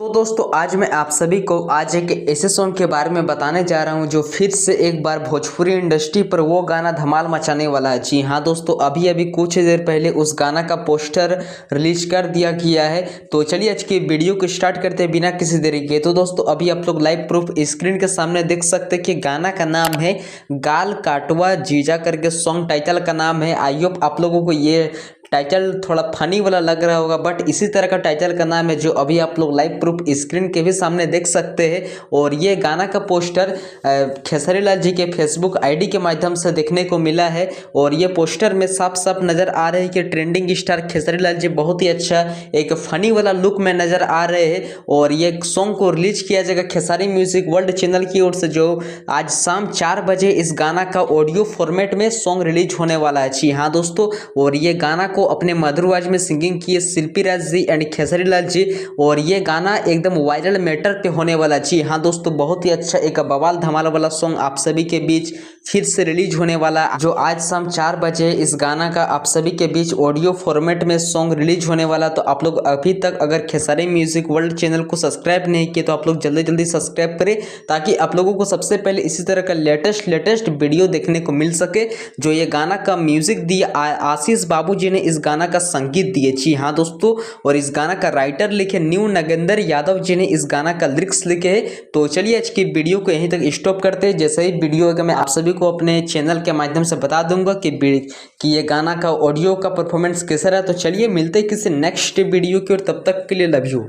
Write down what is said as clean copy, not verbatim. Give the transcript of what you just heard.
तो दोस्तों आज मैं आप सभी को आज एक ऐसे सॉन्ग के बारे में बताने जा रहा हूं जो फिर से एक बार भोजपुरी इंडस्ट्री पर वो गाना धमाल मचाने वाला है। जी हां दोस्तों, अभी अभी कुछ देर पहले उस गाना का पोस्टर रिलीज कर दिया गया है। तो चलिए आज की वीडियो को स्टार्ट करते हैं बिना किसी देरी के। तो दोस्तों अभी आप लोग लाइव प्रूफ स्क्रीन के सामने देख सकते हैं कि गाना का नाम है गाल काटवा जीजा करके सॉन्ग टाइटल का नाम है। आई होप आप लोगों को ये टाइटल थोड़ा फनी वाला लग रहा होगा, बट इसी तरह का टाइटल का नाम है जो अभी आप लोग लाइव प्रूफ स्क्रीन के भी सामने देख सकते हैं। और ये गाना का पोस्टर खेसारी लाल जी के फेसबुक आईडी के माध्यम से देखने को मिला है। और ये पोस्टर में साफ साफ नजर आ रहे हैं कि ट्रेंडिंग स्टार खेसारी लाल जी बहुत ही अच्छा एक फनी वाला लुक में नजर आ रहे हैं। और ये सॉन्ग को रिलीज किया जाएगा खेसारी म्यूजिक वर्ल्ड चैनल की ओर से, जो आज शाम 4 बजे इस गाना का ऑडियो फॉर्मेट में सॉन्ग रिलीज होने वाला है। जी हाँ दोस्तों, और ये गाना को अपने मधुर आवाज में सिंगिंग किए शिल्पी राज जी एंड खेसारी लाल जी। और ये गाना एकदम वायरल मैटर पे होने वाला। जी हाँ दोस्तों, बहुत ही अच्छा एक बवाल धमाल वाला सॉन्ग आप सभी के बीच फिर से रिलीज होने वाला, जो आज शाम 4 बजे इस गाना का आप सभी के बीच ऑडियो फॉर्मेट में सॉन्ग रिलीज होने वाला। तो आप लोग अभी तक अगर खेसारी म्यूजिक वर्ल्ड चैनल को सब्सक्राइब नहीं किए तो आप लोग जल्दी जल्दी सब्सक्राइब करें, ताकि आप लोगों को सबसे पहले इसी तरह का लेटेस्ट वीडियो देखने को मिल सके। जो ये गाना का म्यूजिक दिया आशीष बाबू जी ने इस गाना का संगीत दिए। जी हाँ दोस्तों, और इस गाना का राइटर लिखे न्यू नगेंद्र यादव जी ने इस गाना का लिरिक्स लिखे हैं। तो चलिए आज की वीडियो को यहीं तक स्टॉप करते हैं। जैसे ही वीडियो होगा मैं आप सभी को अपने चैनल के माध्यम से बता दूंगा कि ये गाना का ऑडियो का परफॉर्मेंस कैसा रहा। तो चलिए मिलते हैं किसी नेक्स्ट वीडियो की ओर, तब तक के लिए लव यू।